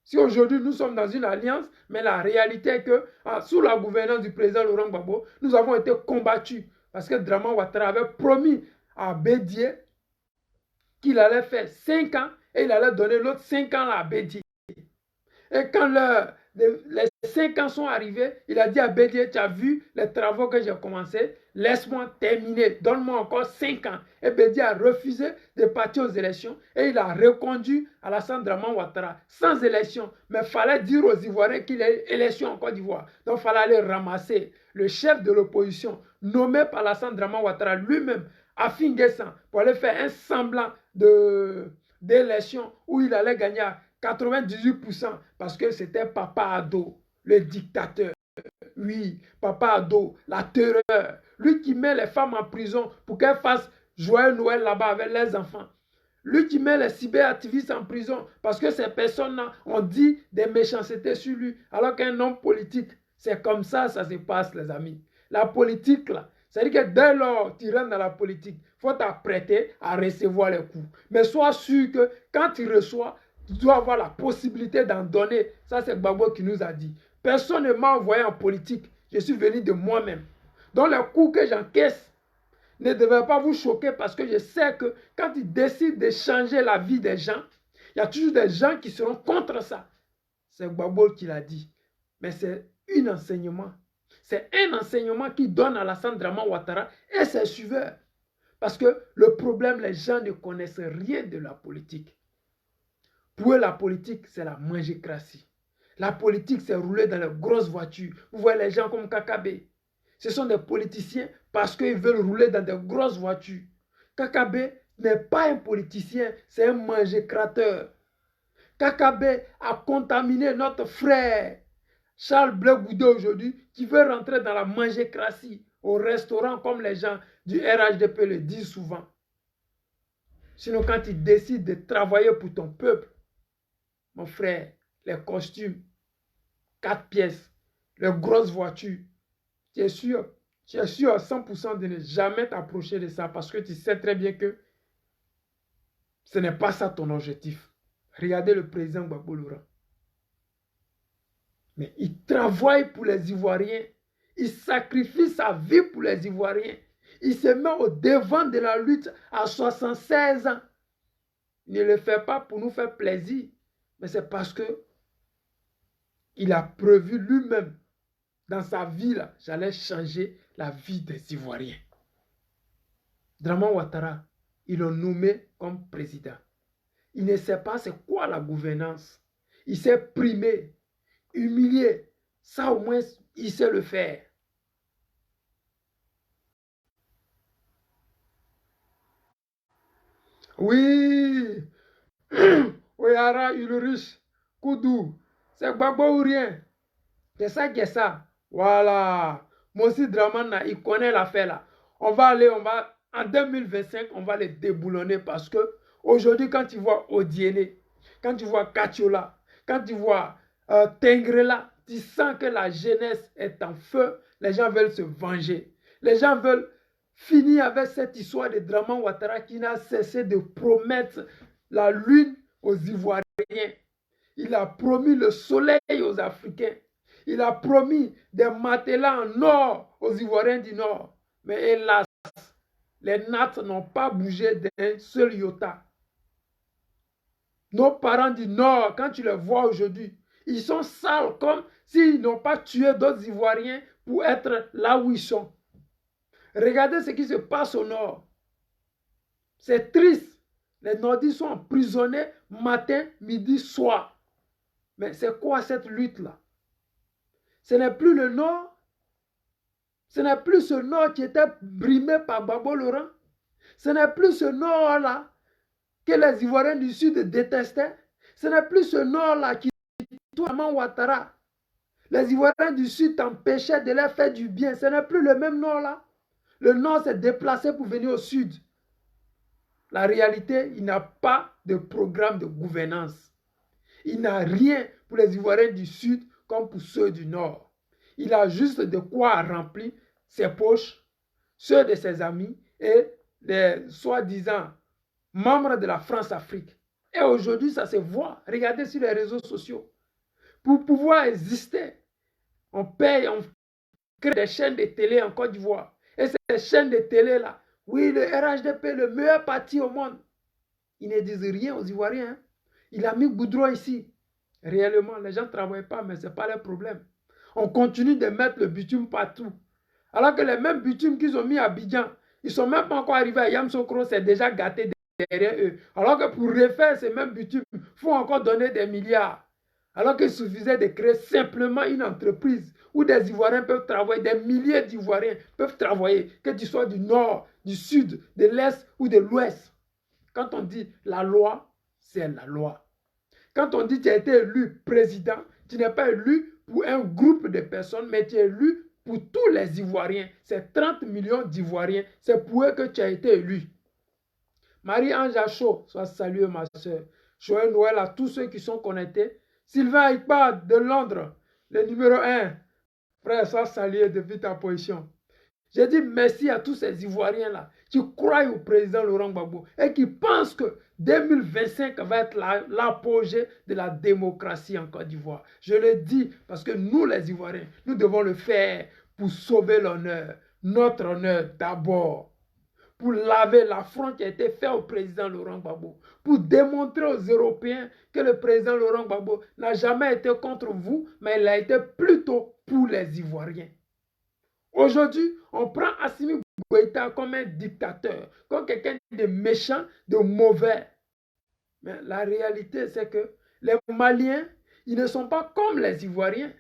Si aujourd'hui nous sommes dans une alliance, mais la réalité est que sous la gouvernance du président Laurent Gbagbo, nous avons été combattus. Parce que Draman Ouattara avait promis à Bédié qu'il allait faire 5 ans et il allait donner l'autre 5 ans à Bédié. Et quand les 5 ans sont arrivés, il a dit à Bédié, tu as vu les travaux que j'ai commencés, laisse-moi terminer, donne-moi encore 5 ans. Et Bédié a refusé de partir aux élections et il a reconduit Alassane Dramane Ouattara sans élection. Mais il fallait dire aux Ivoiriens qu'il y a élection en Côte d'Ivoire. Donc il fallait aller ramasser le chef de l'opposition nommé par Alassane Dramane Ouattara lui-même à Finguessan pour aller faire un semblant d'élection où il allait gagner à 98% parce que c'était Papa Ado, le dictateur. Oui, Papa Ado, la terreur. Lui qui met les femmes en prison pour qu'elles fassent joyeux Noël là-bas avec leurs enfants. Lui qui met les cyberactivistes en prison parce que ces personnes-là ont dit des méchancetés sur lui. Alors qu'un homme politique, c'est comme ça se passe, les amis. La politique, là, c'est-à-dire que dès lors tu rentres dans la politique, il faut t'apprêter à recevoir les coups. Mais sois sûr que quand tu reçois, tu dois avoir la possibilité d'en donner. Ça, c'est Gbagbo qui nous a dit. Personne ne m'a envoyé en politique. Je suis venu de moi-même. Donc, les coups que j'encaisse ne devraient pas vous choquer parce que je sais que quand ils décident de changer la vie des gens, il y a toujours des gens qui seront contre ça. C'est Gbagbo qui l'a dit. Mais c'est un enseignement. C'est un enseignement qui donne à Alassane Dramane Ouattara et ses suiveurs. Parce que le problème, les gens ne connaissent rien de la politique. Pour eux, la politique, c'est la mangécratie. La politique, c'est rouler dans les grosses voitures. Vous voyez les gens comme Kakabe. Ce sont des politiciens parce qu'ils veulent rouler dans des grosses voitures. Kakabe n'est pas un politicien, c'est un mangécrateur. Kakabe a contaminé notre frère Charles Blé Goudé aujourd'hui qui veut rentrer dans la mangécratie au restaurant comme les gens du RHDP le disent souvent. Sinon, quand tu décides de travailler pour ton peuple, mon frère, les costumes, 4 pièces, les grosses voitures, tu es sûr à 100% de ne jamais t'approcher de ça parce que tu sais très bien que ce n'est pas ça ton objectif. Regardez le président Gbagbo Laurent. Mais il travaille pour les Ivoiriens. Il sacrifie sa vie pour les Ivoiriens. Il se met au devant de la lutte à 76 ans. Il ne le fait pas pour nous faire plaisir, mais c'est parce que il a prévu lui-même dans sa vie, là, j'allais changer la vie des Ivoiriens. Dramane Ouattara, ils l'ont nommé comme président. Il ne sait pas c'est quoi la gouvernance. Il s'est primé, humilié. Ça au moins, il sait le faire. Oui, Oyara, Ulrich, Koudou, c'est Gbagbo ou rien. C'est ça qui est ça. Voilà. Mossi Dramane, il connaît l'affaire là. En 2025, on va les déboulonner parce que aujourd'hui, quand tu vois Odiéné, quand tu vois Katiola, quand tu vois Tengrela, tu sens que la jeunesse est en feu. Les gens veulent se venger. Les gens veulent finir avec cette histoire de Dramane Ouattara qui n'a cessé de promettre la lune aux Ivoiriens. Il a promis le soleil aux Africains. Il a promis des matelas en or aux Ivoiriens du Nord. Mais hélas, les nattes n'ont pas bougé d'un seul iota. Nos parents du Nord, quand tu les vois aujourd'hui, ils sont sales comme s'ils n'ont pas tué d'autres Ivoiriens pour être là où ils sont. Regardez ce qui se passe au Nord. C'est triste. Les Nordistes sont emprisonnés matin, midi, soir. Mais c'est quoi cette lutte-là? Ce n'est plus le Nord. Ce n'est plus ce Nord qui était brimé par Gbagbo Laurent. Ce n'est plus ce Nord-là que les Ivoiriens du Sud détestaient. Ce n'est plus ce Nord-là qui tuait Dramane Ouattara. Les Ivoiriens du Sud t'empêchaient de leur faire du bien. Ce n'est plus le même Nord-là. Le Nord s'est déplacé pour venir au Sud. La réalité, il n'a pas de programme de gouvernance. Il n'a rien pour les Ivoiriens du Sud comme pour ceux du Nord. Il a juste de quoi remplir ses poches, ceux de ses amis et les soi-disant membres de la France-Afrique. Et aujourd'hui, ça se voit. Regardez sur les réseaux sociaux. Pour pouvoir exister, on paye, on crée des chaînes de télé en Côte d'Ivoire. Et ces chaînes de télé-là, oui, le RHDP, le meilleur parti au monde, ils ne disent rien aux Ivoiriens. Hein. Il a mis Goudron ici. Réellement, les gens ne travaillent pas, mais ce n'est pas le problème. On continue de mettre le bitume partout. Alors que les mêmes bitumes qu'ils ont mis à Abidjan, ils ne sont même pas encore arrivés à Yamoussoukro, c'est déjà gâté derrière eux. Alors que pour refaire ces mêmes bitumes, il faut encore donner des milliards. Alors qu'il suffisait de créer simplement une entreprise où des Ivoiriens peuvent travailler, des milliers d'Ivoiriens peuvent travailler, que tu sois du nord, du sud, de l'est ou de l'ouest. Quand on dit la loi, c'est la loi. Quand on dit que tu as été élu président, tu n'es pas élu pour un groupe de personnes, mais tu es élu pour tous les Ivoiriens. C'est 30 millions d'Ivoiriens. C'est pour eux que tu as été élu. Marie-Ange Achot, sois saluée ma soeur. Joyeux Noël à tous ceux qui sont connectés. Sylvain Ikpa de Londres, le numéro 1. Frère, sois salué depuis ta position. J'ai dit merci à tous ces Ivoiriens-là qui croient au président Laurent Gbagbo et qui pensent que 2025 va être l'apogée de la démocratie en Côte d'Ivoire. Je le dis parce que nous, les Ivoiriens, nous devons le faire pour sauver l'honneur, notre honneur d'abord, pour laver l'affront qui a été fait au président Laurent Gbagbo, pour démontrer aux Européens que le président Laurent Gbagbo n'a jamais été contre vous, mais il a été plutôt pour les Ivoiriens. Aujourd'hui, on prend Assimi Goïta comme un dictateur, comme quelqu'un de méchant, de mauvais. Mais la réalité, c'est que les Maliens, ils ne sont pas comme les Ivoiriens.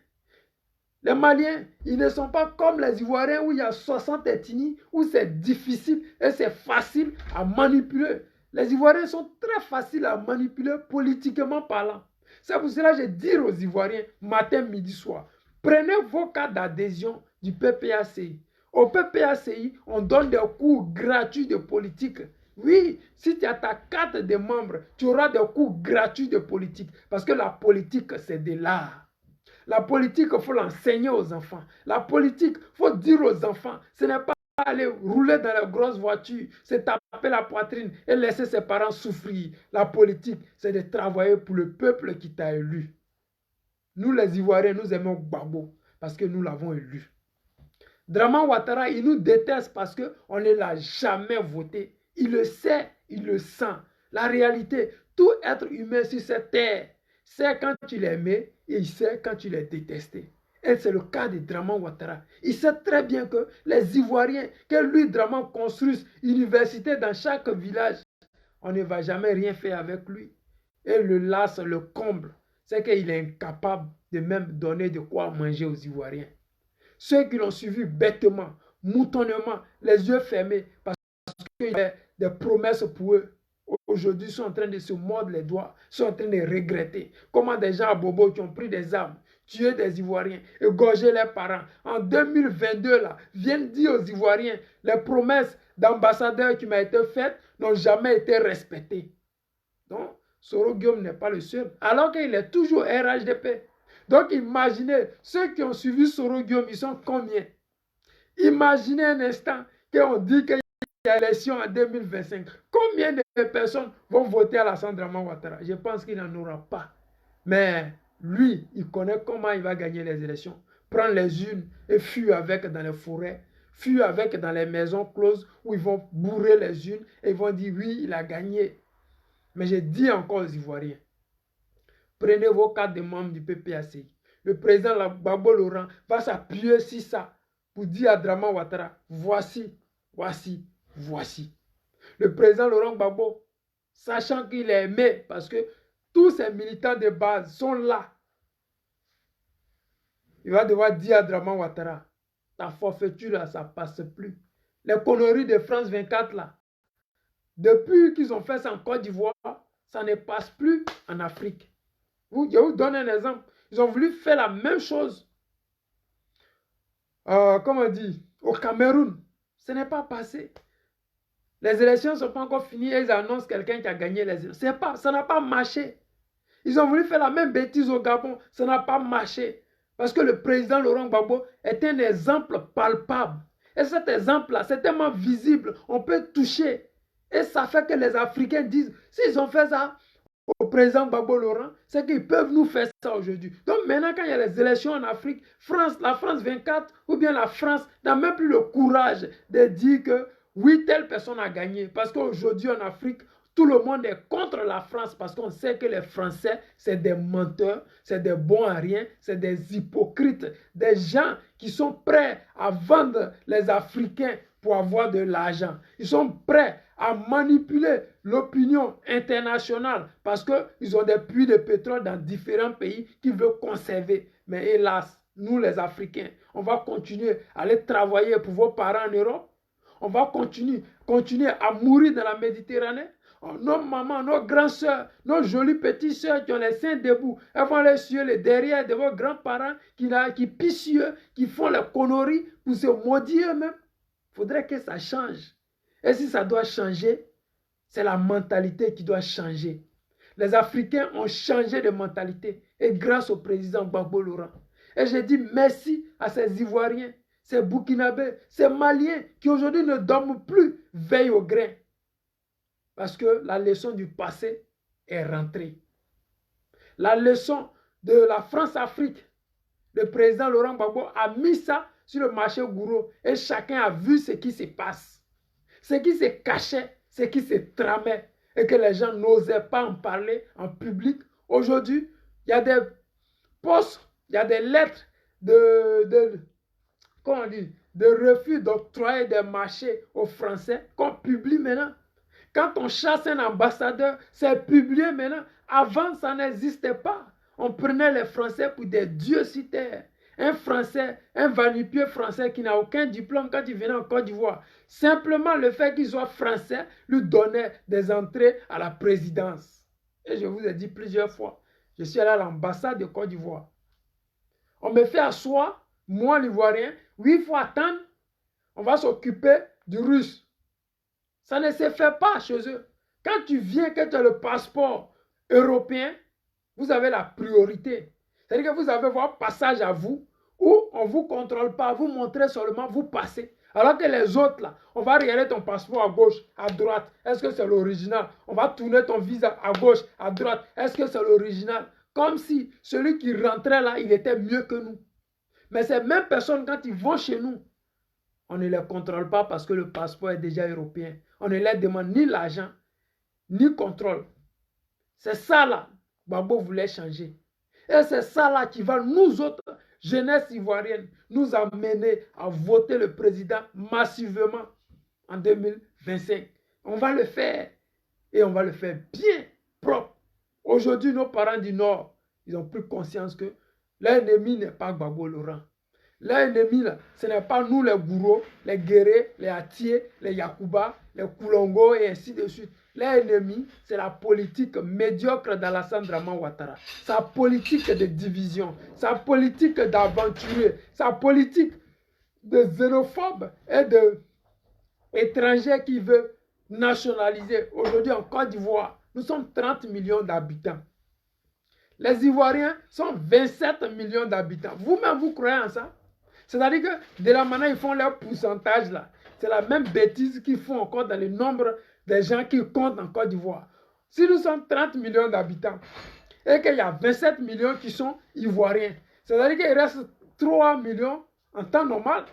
Les Maliens, ils ne sont pas comme les Ivoiriens où il y a 60 ethnies, où c'est difficile et c'est facile à manipuler. Les Ivoiriens sont très faciles à manipuler politiquement parlant. C'est pour cela que je dis aux Ivoiriens, matin, midi, soir, prenez vos cartes d'adhésion du PPACI. Au PPACI, on donne des cours gratuits de politique. Oui, si tu as ta carte de membre, tu auras des cours gratuits de politique. Parce que la politique, c'est de l'art. La politique, il faut l'enseigner aux enfants. La politique, il faut dire aux enfants, ce n'est pas aller rouler dans la grosse voiture, c'est taper la poitrine et laisser ses parents souffrir. La politique, c'est de travailler pour le peuple qui t'a élu. Nous, les Ivoiriens, nous aimons Gbagbo parce que nous l'avons élu. Draman Ouattara, il nous déteste parce qu'on ne l'a jamais voté. Il le sait, il le sent. La réalité, tout être humain sur cette terre sait quand tu l'aimais et il sait quand tu l'as détesté. Et c'est le cas de Draman Ouattara. Il sait très bien que les Ivoiriens, que lui, Draman, construisent une université dans chaque village, on ne va jamais rien faire avec lui. Et le lasse, le comble, c'est qu'il est incapable de même donner de quoi manger aux Ivoiriens. Ceux qui l'ont suivi bêtement, moutonnement, les yeux fermés, parce qu'il y a des promesses pour eux, aujourd'hui sont en train de se mordre les doigts, sont en train de regretter. Comment des gens à Bobo qui ont pris des armes, tué des Ivoiriens, égorgé leurs parents, en 2022, là, viennent dire aux Ivoiriens, les promesses d'ambassadeurs qui m'ont été faites n'ont jamais été respectées. Donc, Soro Guillaume n'est pas le seul, alors qu'il est toujours RHDP. Donc, imaginez, ceux qui ont suivi Soro Guillaume, ils sont combien? Imaginez un instant qu'on dit qu'il y a élection en 2025. Combien de personnes vont voter à l'Assemblée Draman Ouattara? Je pense qu'il n'en aura pas. Mais lui, il connaît comment il va gagner les élections. Prendre les urnes et fuir avec dans les forêts, fuir avec dans les maisons closes où ils vont bourrer les urnes et ils vont dire oui, il a gagné. Mais je dis encore aux Ivoiriens, prenez vos cartes de membres du PPACI. Le président Gbagbo Laurent va s'appuyer sur ça pour dire à Draman Ouattara, voici, voici, voici. Le président Laurent Gbagbo, sachant qu'il est aimé parce que tous ces militants de base sont là, il va devoir dire à Draman Ouattara, ta forfaiture là, ça ne passe plus. Les conneries de France 24 là, depuis qu'ils ont fait ça en Côte d'Ivoire, ça ne passe plus en Afrique. Je vous donne un exemple. Ils ont voulu faire la même chose. Comment on dit? Au Cameroun. Ce n'est pas passé. Les élections ne sont pas encore finies et ils annoncent quelqu'un qui a gagné les élections. Ça n'a pas marché. Ils ont voulu faire la même bêtise au Gabon. Ça n'a pas marché. Parce que le président Laurent Gbagbo est un exemple palpable. Et cet exemple-là, c'est tellement visible. On peut toucher. Et ça fait que les Africains disent, s'ils ont fait ça au président Gbagbo Laurent, c'est qu'ils peuvent nous faire ça aujourd'hui. Donc maintenant, quand il y a les élections en Afrique, la France 24 ou bien la France n'a même plus le courage de dire que oui, telle personne a gagné. Parce qu'aujourd'hui en Afrique, Tout le monde est contre la France parce qu'on sait que les Français, c'est des menteurs, c'est des bons à rien, c'est des hypocrites, des gens qui sont prêts à vendre les Africains pour avoir de l'argent. Ils sont prêts à manipuler l'opinion internationale parce qu'ils ont des puits de pétrole dans différents pays qu'ils veulent conserver. Mais hélas, nous les Africains, on va continuer à aller travailler pour vos parents en Europe. On va continuer à mourir dans la Méditerranée. Nos mamans, nos grands-sœurs, nos jolies petites sœurs qui ont les seins debout, elles vont aller sur les derrière de vos grands-parents qui pissent, qui font les conneries pour se maudire eux-mêmes. Il faudrait que ça change. Et si ça doit changer, c'est la mentalité qui doit changer. Les Africains ont changé de mentalité et grâce au président Gbagbo Laurent. Et je dis merci à ces Ivoiriens, ces Burkinabés, ces Maliens qui aujourd'hui ne dorment plus, veillent au grain. Parce que la leçon du passé est rentrée. La leçon de la France-Afrique, le président Laurent Gbagbo a mis ça sur le marché gourou et chacun a vu ce qui se passe. Ce qui se cachait, ce qui se tramait et que les gens n'osaient pas en parler en public. Aujourd'hui, il y a des postes, il y a des lettres comment on dit, de refus d'octroyer des marchés aux Français qu'on publie maintenant. Quand on chasse un ambassadeur, c'est publié maintenant. Avant, ça n'existait pas. On prenait les Français pour des dieux sur terre. Un Français, un va-nu-pied français qui n'a aucun diplôme quand il venait en Côte d'Ivoire. Simplement le fait qu'il soit français lui donnait des entrées à la présidence. Et je vous ai dit plusieurs fois, je suis allé à l'ambassade de Côte d'Ivoire. On me fait asseoir, moi l'Ivoirien, oui, il faut attendre, on va s'occuper du russe. Ça ne se fait pas chez eux. Quand tu viens, que tu as le passeport européen, vous avez la priorité. C'est-à-dire que vous avez votre passage à vous, où on ne vous contrôle pas, vous montrez seulement, vous passez. Alors que les autres, là, on va regarder ton passeport à gauche, à droite. Est-ce que c'est l'original? On va tourner ton visa à gauche, à droite. Est-ce que c'est l'original? Comme si celui qui rentrait là, il était mieux que nous. Mais ces mêmes personnes, quand ils vont chez nous, on ne les contrôle pas parce que le passeport est déjà européen. On ne leur demande ni l'argent, ni contrôle. C'est ça là, Gbagbo voulait changer. Et c'est ça là qui va nous autres, jeunesse ivoirienne, nous amener à voter le président massivement en 2025. On va le faire. Et on va le faire bien propre. Aujourd'hui, nos parents du Nord, ils ont pris conscience que l'ennemi n'est pas Gbagbo Laurent. L'ennemi, ce n'est pas nous les gourous, les guérés, les Atié, les Yakuba, les Koulongo et ainsi de suite. L'ennemi, c'est la politique médiocre d'Alassane Draman Ouattara. Sa politique de division, sa politique d'aventurier, sa politique de xénophobe et d'étrangers qui veut nationaliser. Aujourd'hui en Côte d'Ivoire, nous sommes 30 millions d'habitants. Les Ivoiriens sont 27 millions d'habitants. Vous-même, vous croyez en ça? C'est-à-dire que de la manière ils font leur pourcentage là, c'est la même bêtise qu'ils font encore dans le nombre des gens qui comptent en Côte d'Ivoire. Si nous sommes 30 millions d'habitants et qu'il y a 27 millions qui sont Ivoiriens, c'est-à-dire qu'il reste 3 millions en temps normal.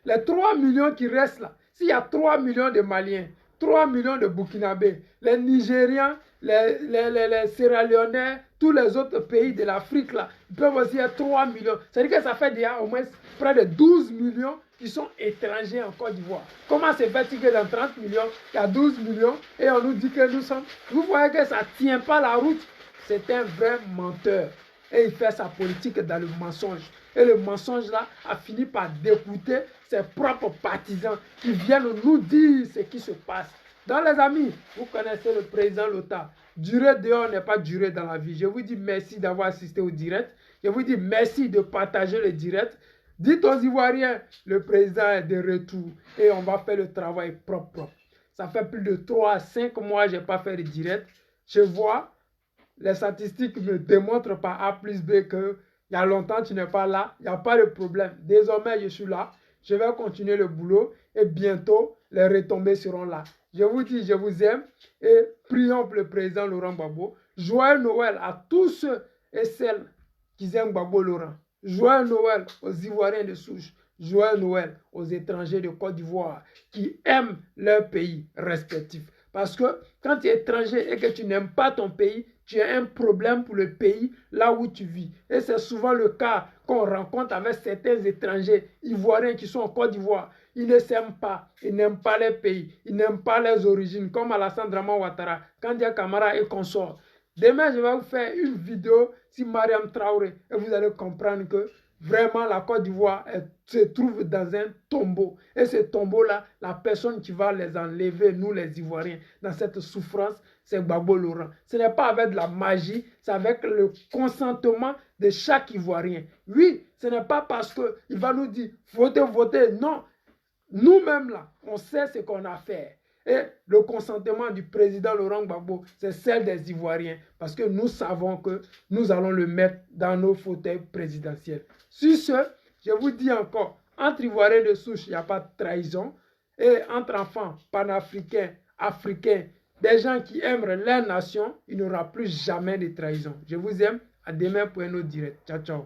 Les 3 millions qui restent là, s'il y a 3 millions de Maliens, 3 millions de Burkinabés, les Nigérians, les Sierra-Léonais, tous les autres pays de l'Afrique, là, ils peuvent aussi être 3 millions. C'est-à-dire que ça fait déjà au moins près de 12 millions qui sont étrangers en Côte d'Ivoire. Comment se fait-il que dans 30 millions, il y a 12 millions et on nous dit que nous sommes... Vous voyez que ça ne tient pas la route. C'est un vrai menteur. Et il fait sa politique dans le mensonge. Et le mensonge là a fini par dégoûter ses propres partisans qui viennent nous dire ce qui se passe. Dans les amis, vous connaissez le président Lota. Durer dehors n'est pas durer dans la vie. Je vous dis merci d'avoir assisté au direct. Je vous dis merci de partager le direct. Dites aux Ivoiriens, le président est de retour et on va faire le travail propre. Ça fait plus de 3 à 5 mois que je n'ai pas fait de direct. Je vois, les statistiques me démontrent par A plus B que il y a longtemps tu n'es pas là. Il n'y a pas de problème. Désormais, je suis là. Je vais continuer le boulot et bientôt, les retombées seront là. Je vous dis, je vous aime et prions pour le président Laurent Gbagbo. Joyeux Noël à tous ceux et celles qui aiment Gbagbo Laurent. Joyeux Noël aux Ivoiriens de souche. Joyeux Noël aux étrangers de Côte d'Ivoire qui aiment leur pays respectif. Parce que quand tu es étranger et que tu n'aimes pas ton pays, tu as un problème pour le pays là où tu vis. Et c'est souvent le cas qu'on rencontre avec certains étrangers ivoiriens qui sont en Côte d'Ivoire. Ils ne s'aiment pas, ils n'aiment pas les pays, ils n'aiment pas les origines, comme Alassane Draman Ouattara, Kandia Camara et consorts. Demain, je vais vous faire une vidéo sur Mariam Traoré et vous allez comprendre que vraiment la Côte d'Ivoire se trouve dans un tombeau. Et ce tombeau-là, la personne qui va les enlever, nous les Ivoiriens, dans cette souffrance, c'est Gbagbo Laurent. Ce n'est pas avec de la magie, c'est avec le consentement de chaque Ivoirien. Oui, ce n'est pas parce qu'il va nous dire votez, votez. Non, nous-mêmes là, on sait ce qu'on a fait. Et le consentement du président Laurent Gbagbo, c'est celle des Ivoiriens. Parce que nous savons que nous allons le mettre dans nos fauteuils présidentiels. Sur ce, je vous dis encore, entre Ivoiriens de souche, il n'y a pas de trahison. Et entre enfants panafricains, africains, des gens qui aiment leur nation, il n'y aura plus jamais de trahison. Je vous aime. À demain pour un autre direct. Ciao, ciao.